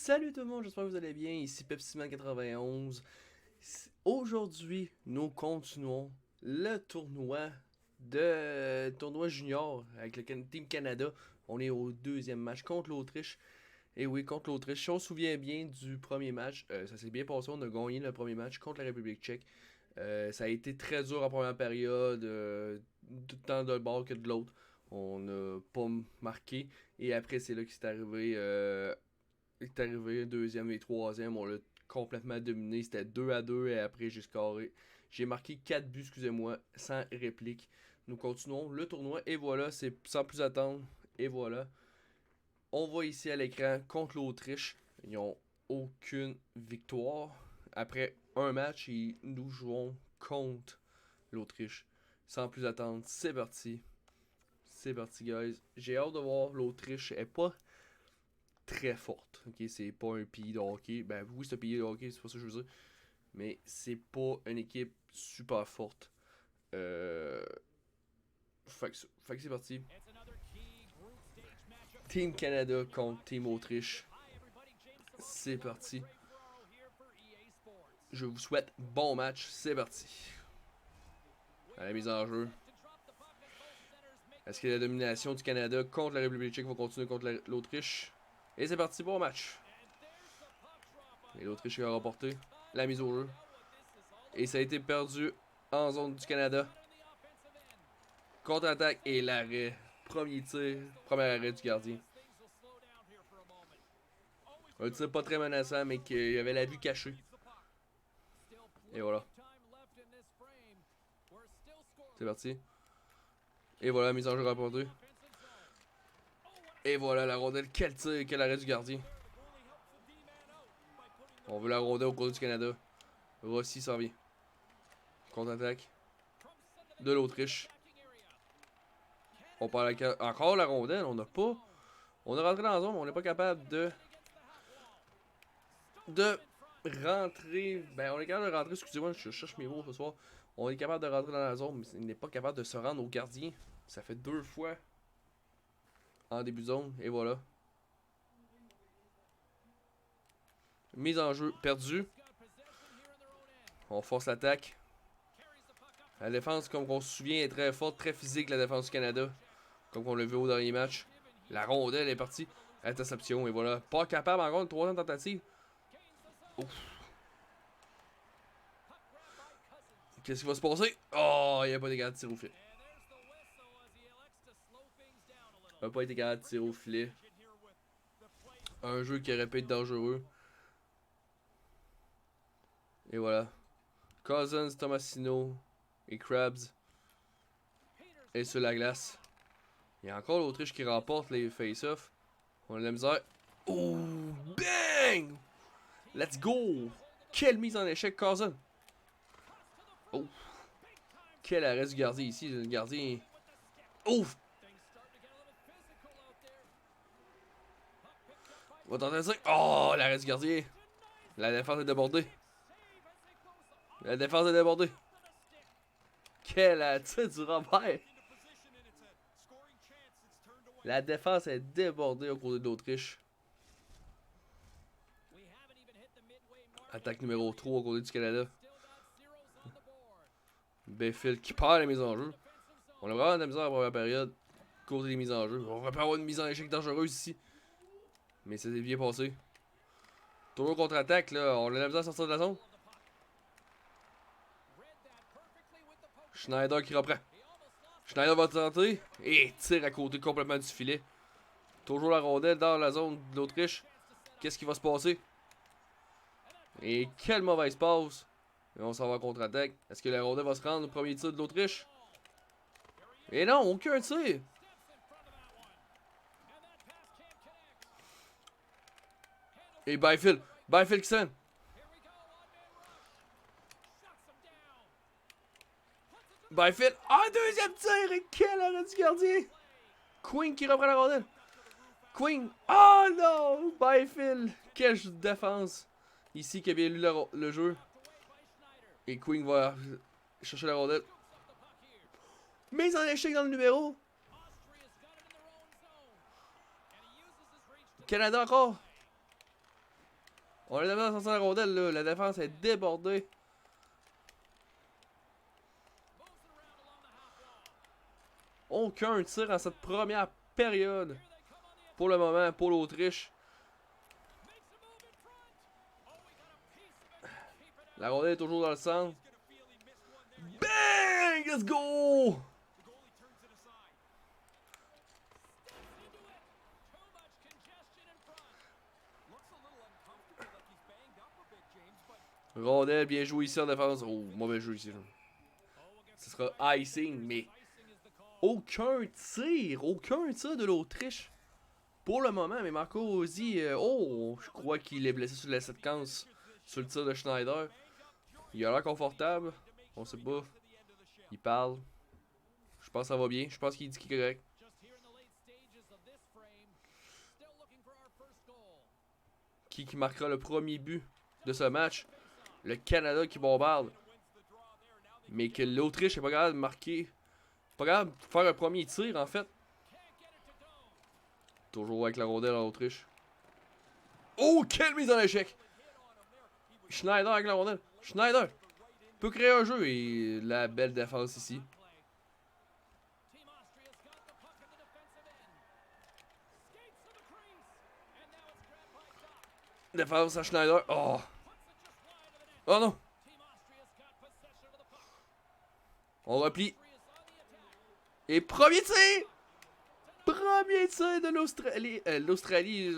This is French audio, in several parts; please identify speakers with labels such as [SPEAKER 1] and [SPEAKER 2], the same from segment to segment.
[SPEAKER 1] Salut tout le monde, j'espère que vous allez bien, ici PepsiMan91. Aujourd'hui, nous continuons le tournoi junior avec le Team Canada. On est au deuxième match contre l'Autriche. Et oui, contre l'Autriche. Si on se souvient bien du premier match, ça s'est bien passé, on a gagné le premier match contre la République tchèque. Ça a été très dur en première période, tant d'un bord que de l'autre. On n'a pas marqué. Et après, c'est là qu'il est arrivé deuxième et troisième, on l'a complètement dominé. C'était 2-2 et après j'ai scoré. J'ai marqué 4 buts, excusez-moi, sans réplique. Nous continuons le tournoi et voilà, c'est sans plus attendre. Et voilà. On voit ici à l'écran contre l'Autriche. Ils n'ont aucune victoire. Après un match, et nous jouons contre l'Autriche. Sans plus attendre, c'est parti. C'est parti, guys. J'ai hâte de voir l'Autriche. Elle est pas très forte. Ok, c'est pas un pays de hockey. Ben oui, c'est un pays de hockey, c'est pas ça que je veux dire. Mais c'est pas une équipe super forte. Euh... Fait que c'est parti. Team Canada contre Team Autriche. C'est parti. Je vous souhaite bon match. C'est parti. À la mise en jeu. Est-ce que la domination du Canada contre la République tchèque va continuer contre l'Autriche? Et c'est parti, bon match. Et l'Autriche a remporté la mise au jeu. Et ça a été perdu en zone du Canada. Contre-attaque et l'arrêt. Premier tir, premier arrêt du gardien. Un tir pas très menaçant, mais qu'il y avait la vue cachée. Et voilà. C'est parti. Et voilà, mise en jeu rapportée. Et voilà la rondelle. Quel tir, quel arrêt du gardien. On veut la rondelle au côté du Canada. Rossi s'en vient. Contre-attaque de l'Autriche. On parle encore la rondelle, on n'a pas. On est rentré dans la zone, mais on n'est pas capable de rentrer. Ben, on est capable de rentrer, excusez-moi, je cherche mes mots ce soir. On est capable de rentrer dans la zone, mais il n'est pas capable de se rendre au gardien. Ça fait 2 fois en début de zone, et voilà. Mise en jeu perdue. On force l'attaque. La défense, comme on se souvient, est très forte, très physique, la défense du Canada. Comme on l'a vu au dernier match. La rondelle est partie. Interception, et voilà. Pas capable encore de 3 tentative. Ouf. Qu'est-ce qui va se passer? Oh, il n'y a pas des gars de tir au filet. Il n'a pas été capable de tirer au filet. Un jeu qui aurait pu être dangereux. Et voilà. Cousins, Tomasino et Krabs. Et sur la glace. Il y a encore l'Autriche qui remporte les face-offs. On a de la misère. Oh, bang! Let's go! Quelle mise en échec, Cousins. Oh. Quel arrêt du gardien ici. Le gardien. Ouf! On va tenter de dire. Oh, l'arrêt du gardien. La défense est débordée. La défense est débordée. Quel attitude du Robert. La défense est débordée au côté de l'Autriche. Attaque numéro 3 au côté du Canada. Bayfield qui perd la mise en jeu. On a vraiment de la misère à la première période. Côté des mises en jeu. On va pas avoir une mise en échec dangereuse ici. Mais ça s'est bien passé. Toujours contre-attaque là. On a de la misère à sortir de la zone. Schneider qui reprend. Schneider va tenter. Et tire à côté complètement du filet. Toujours la rondelle dans la zone de l'Autriche. Qu'est-ce qui va se passer? Et quelle mauvaise passe. Et on s'en va en contre-attaque. Est-ce que la rondelle va se rendre au premier tir de l'Autriche? Et non, aucun tir. Et Byfield. Byfield qui sonne. Byfield. Ah, deuxième tir. Et quel arrêt du gardien. Queen qui reprend la rondelle. Queen. Oh non. Byfield. Quelle défense. Ici qui a bien lu le jeu. Et Queen va chercher la rondelle. Mise en échec dans le numéro. Canada encore. On est dans la rondelle, là. La défense est débordée. Aucun tir en cette première période. Pour le moment, pour l'Autriche. La rondelle est toujours dans le centre. Bang! Let's go! Rondelle bien joué ici en défense. Oh, mauvais jeu ici. Ce sera icing, mais aucun tir de l'Autriche. Pour le moment, mais Marco Rossi, je crois qu'il est blessé sur la séquence sur le tir de Schneider. Il a l'air confortable. On sait pas. Il parle. Je pense que ça va bien. Je pense qu'il dit qu'il est correct. Qui marquera le premier but de ce match? Le Canada qui bombarde. Mais que l'Autriche n'est pas capable de marquer. Pas capable de faire un premier tir en fait. Toujours avec la rondelle en Autriche. Oh, quelle mise en échec! Schneider avec la rondelle. Schneider peut créer un jeu et la belle défense ici. Défense à Schneider. Oh! Oh non! On replie. Et premier tir! Premier tir de l'Australie.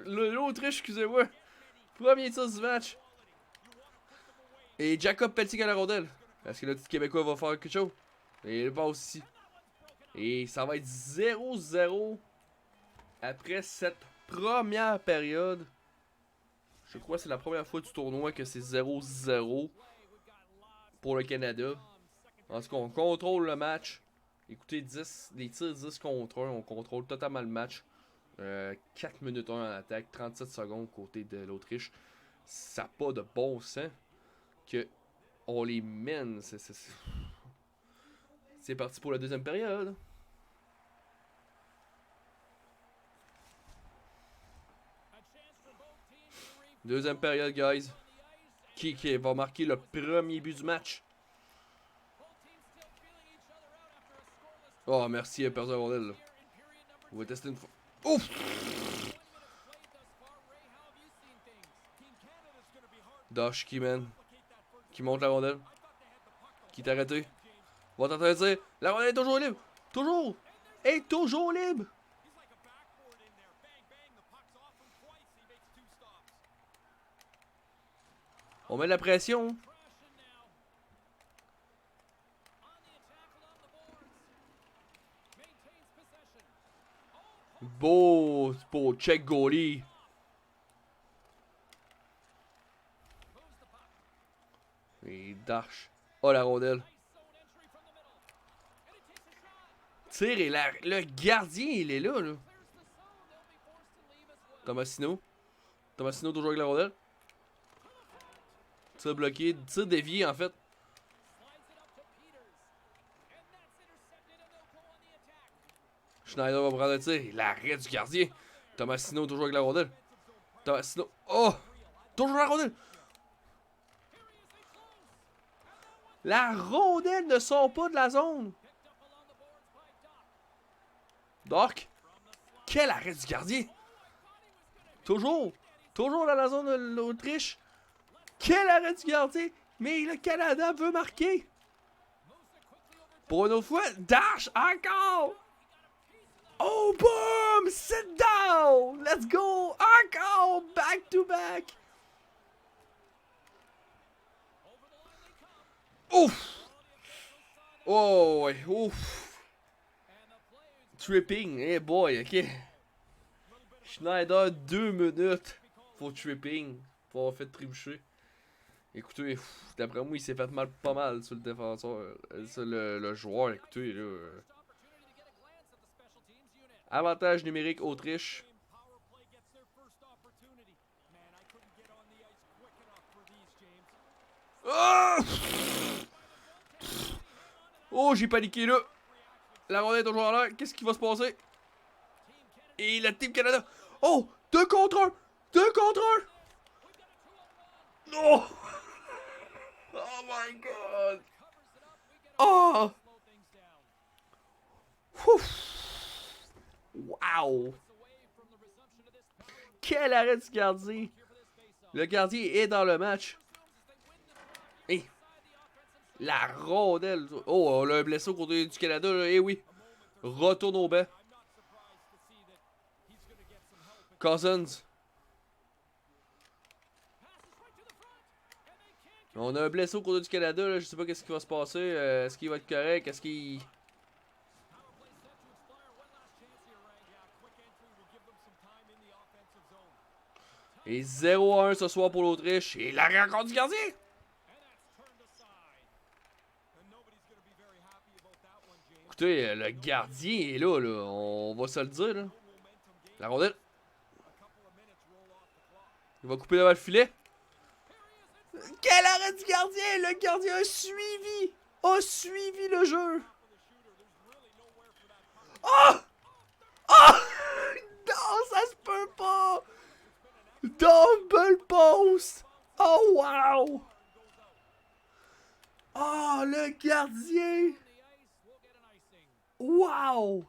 [SPEAKER 1] L'Autriche, excusez-moi. Premier tir du match. Et Jacob Peltic à la rondelle. Est-ce que le petit Québécois va faire quelque chose? Et il passe ici. Et ça va être 0-0 après cette première période. Je crois que c'est la première fois du tournoi que c'est 0-0 pour le Canada. En tout cas, on contrôle le match. Écoutez, les tirs 10 contre 1, on contrôle totalement le match. 4 minutes 1 en attaque, 37 secondes côté de l'Autriche. Ça n'a pas de bon sens que on les mène. C'est parti pour la deuxième période. Deuxième période, guys. Qui va marquer le premier but du match? Oh, merci, il a perdu la rondelle. On va tester une fois. Ouf! Doshki, man. Qui monte la rondelle. Qui est arrêté. Va tenter de dire. La rondelle est toujours libre. Toujours. Est toujours libre. On met de la pression. Beau check goalie. Et dash. Oh, la rondelle. Tire et le gardien, il est là. Tomasino. Tomasino toujours avec la rondelle. Tir bloqué. Tir dévié, en fait. Schneider va prendre le tir. L'arrêt du gardien. Tomasino toujours avec la rondelle. Tomasino. Oh! Toujours la rondelle. La rondelle ne sort pas de la zone. Doc. Quel arrêt du gardien. Toujours. Toujours dans la zone de l'Autriche. Quel arrêt du gardien. Mais le Canada veut marquer. Pour une autre fois. Dash encore. Oh, boom! Sit down! Let's go! Encore! Back to back! Ouf! Oh, ouais, ouf! Tripping, hey boy, ok. Schneider, 2 minutes pour tripping, pour avoir fait trébucher. Écoutez, d'après moi, il s'est fait mal pas mal sur le défenseur, sur le joueur. Écoutez, là. Avantage numérique Autriche. Oh, oh, j'ai paniqué là. La rondelle est toujours en l'air. Qu'est-ce qui va se passer? Et la Team Canada. Oh, 2 contre 1. 2 contre 1. Oh! Oh my god! Oh! Ouf! Wow! Quel arrêt du gardien! Le gardien est dans le match. Et la rondelle. Oh, on a un blessé au côté du Canada. Là. Eh oui. Retourne au banc. Cousins. On a un blessé au côté du Canada. Là. Je sais pas qu'est-ce qui va se passer. Est-ce qu'il va être correct? Est-ce qu'il... Et 0-1 ce soir pour l'Autriche. Et la rencontre du gardien. Écoutez, le gardien est là, là. On va se le dire. Là. La rondelle. Il va couper devant le filet. Quel arrêt du gardien! Le gardien a suivi le jeu. Oh! Oh! Non, ça se peut pas! Double post! Oh wow! Oh, le gardien! Wow!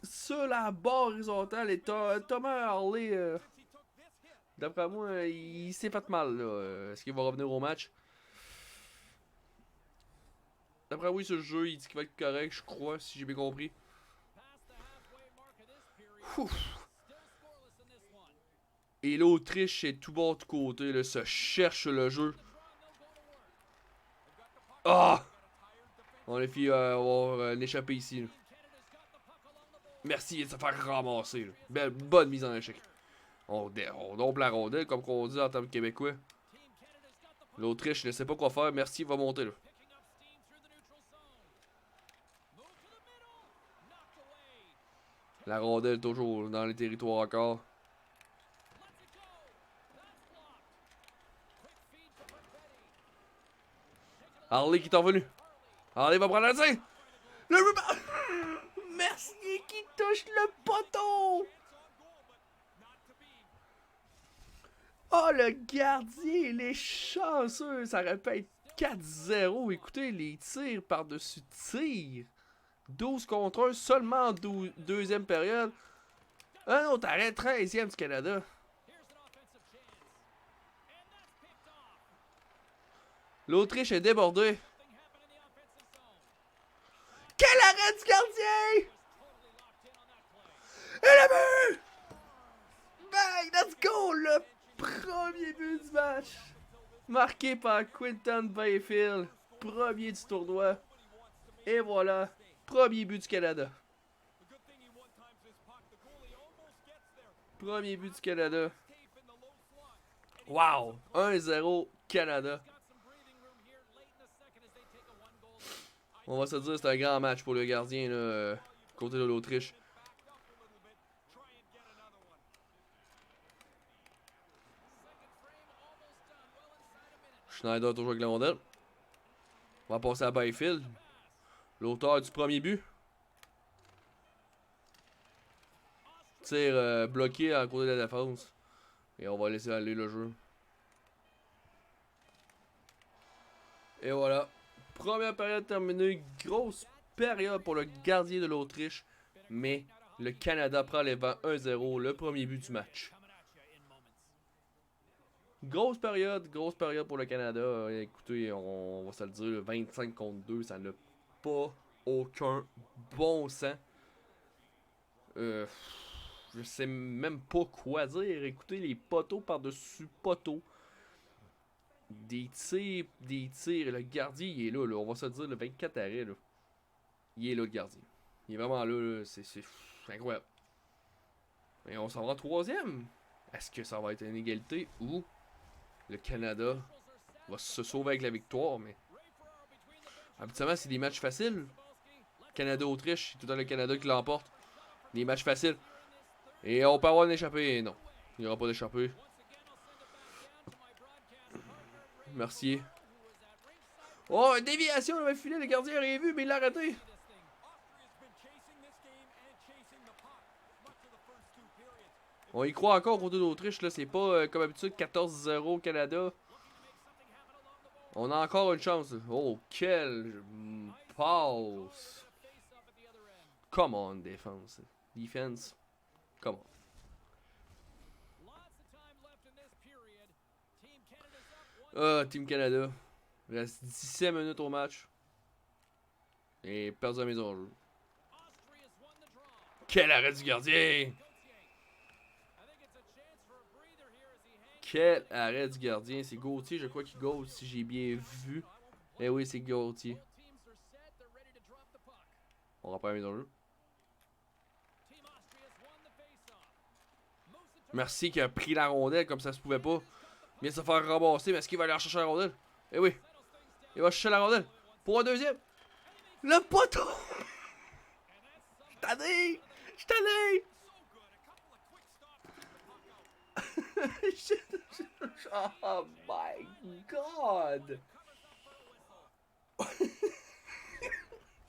[SPEAKER 1] Sur la barre horizontale, et Thomas Harley, d'après moi, il s'est fait mal. Est-ce qu'il va revenir au match? D'après oui, ce jeu, il dit qu'il va être correct, je crois, si j'ai bien compris. Ouf. Et l'Autriche est tout bon de côté, là, se cherche le jeu. Ah! On les filles avoir l'échappée ici. Là. Merci de se faire ramasser. Là. Bonne mise en échec. On dompe la rondelle, comme on dit en termes québécois. L'Autriche ne sait pas quoi faire. Merci, va monter. Là. La rondelle toujours dans les territoires encore. Harley qui est revenu. Harley va prendre la tir. Le rebound. Mercier qui touche le poteau. Oh, le gardien, il est chanceux. Ça aurait pu être 4-0. Écoutez, les tirs par-dessus tirs. 12 contre 1 seulement en deuxième période. Un autre arrêt, 13e du Canada. L'Autriche est débordée. Quel arrêt du gardien! Et le but! Bang! Let's go! Le premier but du match. Marqué par Quinton Byfield. Premier du tournoi. Et voilà. Premier but du Canada. Premier but du Canada. Wow! 1-0 Canada. On va se dire c'est un grand match pour le gardien là, côté de l'Autriche. Schneider toujours avec la rondelle. On va passer à Byfield. L'auteur du premier but. Tir bloqué à côté de la défense. Et on va laisser aller le jeu. Et voilà. Première période terminée. Grosse période pour le gardien de l'Autriche. Mais le Canada prend les vents 1-0. Le premier but du match. Grosse période pour le Canada. Écoutez, on va se le dire, 25 contre 2, ça n'a pas aucun bon sens. Je sais même pas quoi dire. Écoutez, les poteaux par-dessus poteaux. Des tirs. Le gardien, il est là. On va se le dire, le 24 arrêts. Là. Il est là, le gardien. Il est vraiment là. C'est incroyable. Et on s'en va en troisième. Est-ce que ça va être une égalité ou le Canada va se sauver avec la victoire? Mais habituellement, c'est des matchs faciles. Canada-Autriche, c'est tout dans le Canada qui l'emporte. Des matchs faciles. Et on peut avoir une échappée. Non, il n'y aura pas d'échappée. Mercier. Oh, une déviation dans le filet, le gardien a rien vu, mais il l'a arrêté. On y croit encore côté d'Autriche, là. C'est pas comme d'habitude 14-0 Canada. On a encore une chance. Oh, quelle passe. Come on, défense. Defense. Come on. Ah, Team Canada. Il reste 17 minutes au match. Et perdu la mise en jeu. Quel arrêt du gardien! Quel arrêt du gardien. C'est Gauthier, je crois qu'il goal si j'ai bien vu. Eh oui, c'est Gauthier. On reprend la mise en jeu. Merci qui a pris la rondelle comme ça se pouvait pas. Il vient de se faire ramasser, mais est-ce qu'il va aller chercher la rondelle? Eh oui. Il va chercher la rondelle. Pour un deuxième. Le poteau! J'suis tanné! J'suis tanné! Oh my god!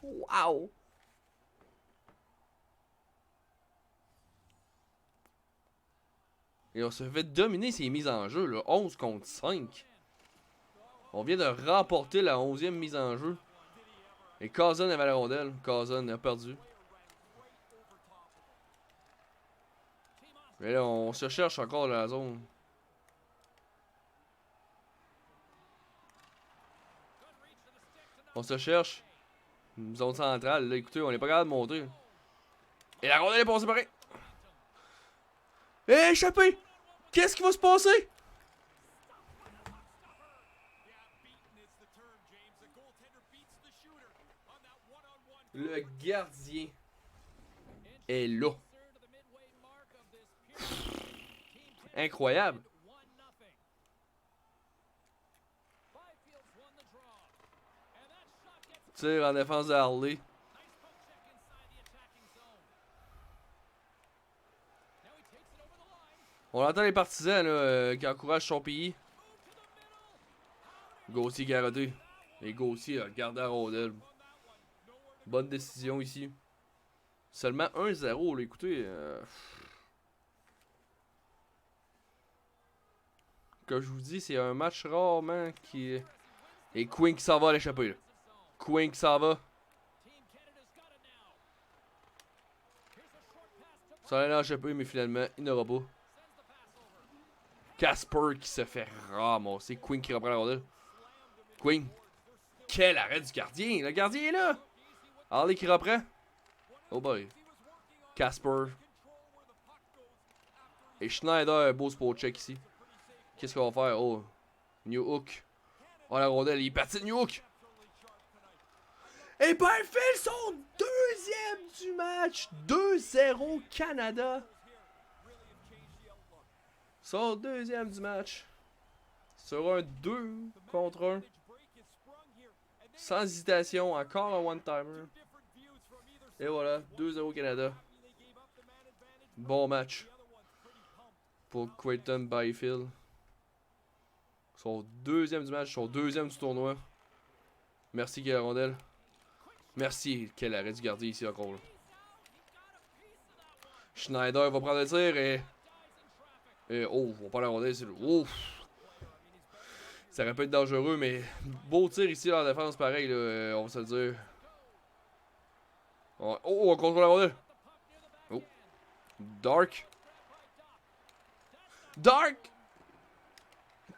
[SPEAKER 1] Wow! Et on se fait dominer ces mises en jeu, là. 11 contre 5. On vient de remporter la 11e mise en jeu. Et Cousin avait la rondelle. Cousin a perdu. Mais là, on se cherche encore dans la zone. On se cherche. Une zone centrale. Là, écoutez, on n'est pas capable de monter. Et la rondelle est passée pareil. Échappé! Qu'est-ce qui va se passer? Le gardien est là. Incroyable. Tire en défense de Harley. On entend les partisans là, qui encouragent son pays. Gauthier Garoté. Et Gauthier a gardé la rondelle. Bonne décision ici. Seulement 1-0. Écoutez. Comme je vous dis, c'est un match rarement qui. Et Quinn qui s'en va à l'échapper. Quinn qui s'en va. Ça allait l'échapper, mais finalement, il n'aura pas. Casper qui se fait ramasser. Quinn qui reprend la rondelle. Quinn. Quel arrêt du gardien. Le gardien est là. Harley qui reprend. Oh boy. Casper. Et Schneider, beau spot check ici. Qu'est-ce qu'on va faire? Oh. New Hook. Oh la rondelle, il est parti de New Hook. Et Byfield, son deuxième du match. 2-0 Canada. Son deuxième du match. Sur un 2 contre 1. Sans hésitation, encore un one-timer. Et voilà, 2-0 Canada. Bon match. Pour Creighton Byfield. Son deuxième du match, son deuxième du tournoi. Merci Guy Rondelle. Merci. Quel arrêt du gardien ici encore. Là. Schneider va prendre le tir et oh, on va pas la rondelle. Ouf. Ça aurait pu être dangereux, mais beau tir ici en défense, pareil, là, on va se le dire. Oh, on contrôle la rondelle. Oh. Dark. Dark!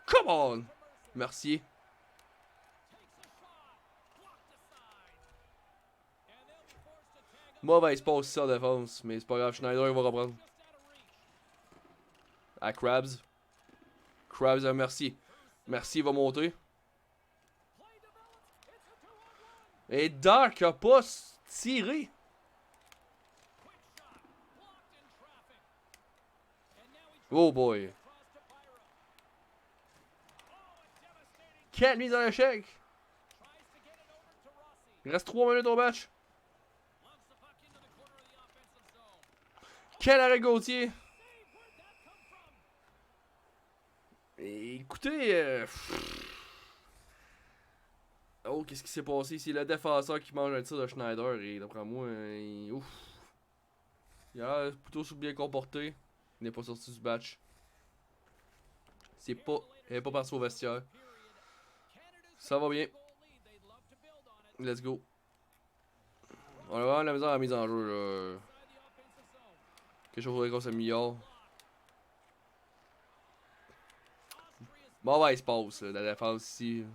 [SPEAKER 1] Come on! Merci. Mauvaise passe ici en défense, mais c'est pas grave, Schneider va reprendre. À Krabs. Krabs, merci. Merci, il va monter. Et Dark a pas tiré. Oh boy. Quelle mise en échec. Il reste 3 minutes au match. Quel arrêt Gauthier. Et écoutez, oh, qu'est-ce qui s'est passé? C'est le défenseur qui mange un tir de Schneider et d'après moi, ouf. Il a plutôt bien comporté. Il n'est pas sorti du match. C'est pas. Il n'est pas parti au vestiaire. Ça va bien. Let's go. On a vraiment la misère à la mise en jeu là. Quelque chose faudrait qu'on s'améliore. Mauvaise passe là, dans la défense ici.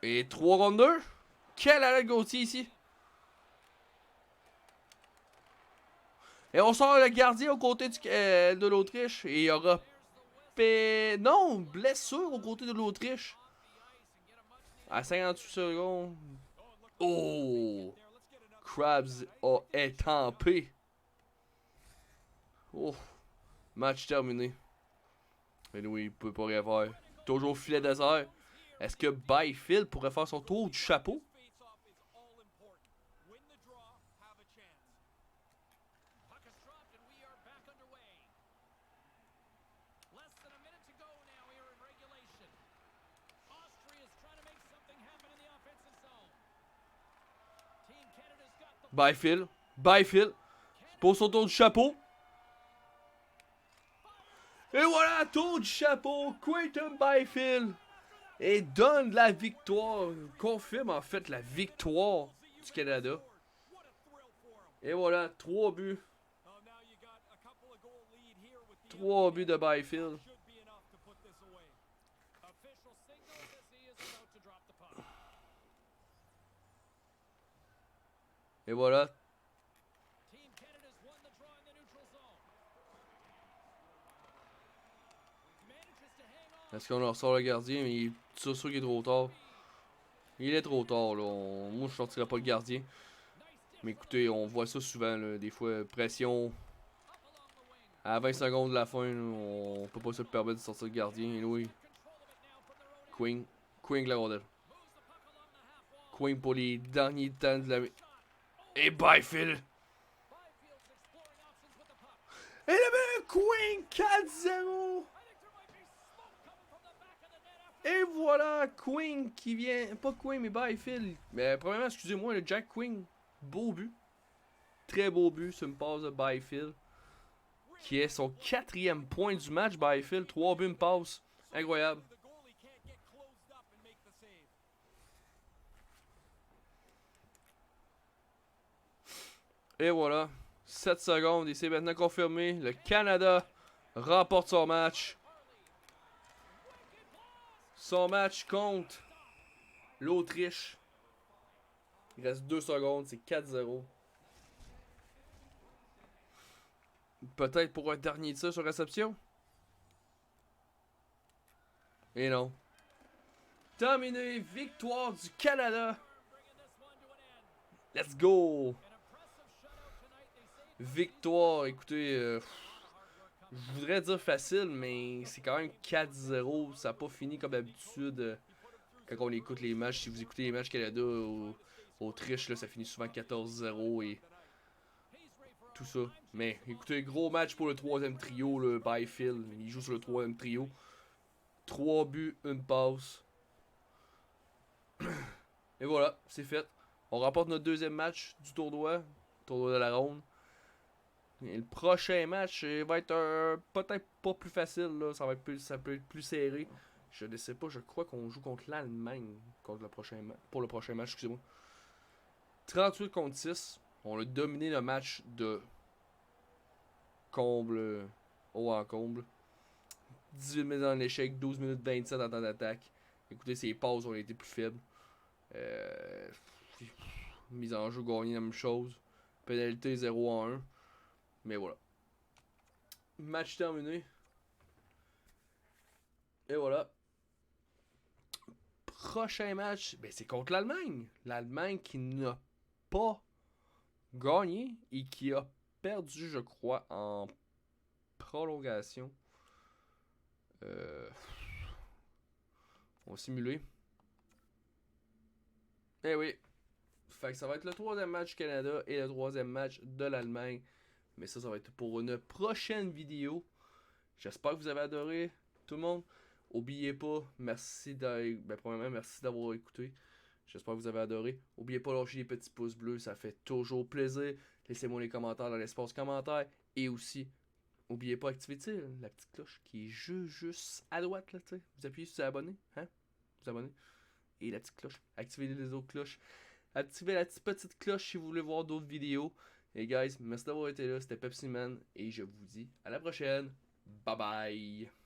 [SPEAKER 1] Et 3 contre 2. Quel arrêt de Gauthier ici. Et on sort le gardien aux côtés de l'Autriche. Et il y aura... Non, blessure aux côtés de l'Autriche. À 58 secondes. Oh! Krabs a étampé. Oh! Match terminé. Mais oui, il peut pas rien faire. Toujours filet désert. Est-ce que Byfield pourrait faire son tour du chapeau? Byfield. Pour son tour du chapeau. Et voilà, tour du chapeau. Quinton Byfield. Et donne la victoire. Confirme en fait la victoire du Canada. Et voilà, 3 buts. 3 buts de Byfield. Et voilà. Est-ce qu'on leur sort le gardien? Mais c'est sûr qu'il est trop tard. Il est trop tard là. Moi je sortirais pas le gardien. Mais écoutez, on voit ça souvent là. Des fois, pression. À 20 secondes de la fin, là, on peut pas se permettre de sortir le gardien. Et oui. Queen la rondelle. Queen pour les derniers temps de la... Et Byfield. Et le Queen 4-0. Et voilà, Queen qui vient, pas Queen mais Byfield. Mais premièrement, excusez-moi, le Jack Queen, beau but. Très beau but, c'est une passe de Byfield. Qui est son 4e point du match, Byfield. 3 buts, une passe. Incroyable. Et voilà, 7 secondes et c'est maintenant confirmé. Le Canada remporte son match. Son match contre l'Autriche. Il reste 2 secondes, c'est 4-0. Peut-être pour un dernier tir sur réception. Et non. Terminé, victoire du Canada. Let's go. Victoire, écoutez, je voudrais dire facile, mais c'est quand même 4-0. Ça n'a pas fini comme d'habitude quand on écoute les matchs. Si vous écoutez les matchs Canada ou Autriche, là, ça finit souvent 14-0 et tout ça. Mais écoutez, gros match pour le 3e trio, le Byfield. Il joue sur le 3e trio. 3 buts, une passe. Et voilà, c'est fait. On remporte notre 2e match du tournoi de la ronde. Et le prochain match va être peut-être pas plus facile, là. Ça peut être plus serré. Je ne sais pas, je crois qu'on joue contre l'Allemagne pour le prochain match, excusez-moi. 38 contre 6. On a dominé le match de comble, haut en comble. 18 minutes en échec, 12 minutes 27 en temps d'attaque. Écoutez, ces passes ont été plus faibles. Mise en jeu gagnée, la même chose. Pénalité 0-1. Mais voilà. Match terminé. Et voilà. Prochain match, ben c'est contre l'Allemagne. L'Allemagne qui n'a pas gagné et qui a perdu, je crois, en prolongation. On va simuler. Eh oui. Fait que ça va être le 3e match du Canada et le 3e match de l'Allemagne. Mais ça va être pour une prochaine vidéo. J'espère que vous avez adoré, tout le monde. N'oubliez pas, premièrement, merci d'avoir écouté. J'espère que vous avez adoré. N'oubliez pas de lâcher les petits pouces bleus, ça fait toujours plaisir. Laissez-moi les commentaires dans l'espace commentaire. Et aussi, n'oubliez pas d'activer la petite cloche qui est juste à droite. Là, vous appuyez sur abonner. Hein? Vous abonnez. Et la petite cloche. Activez les autres cloches. Activez la petite cloche si vous voulez voir d'autres vidéos. Et guys, merci d'avoir été là. C'était Pepsi Man. Et je vous dis à la prochaine. Bye bye.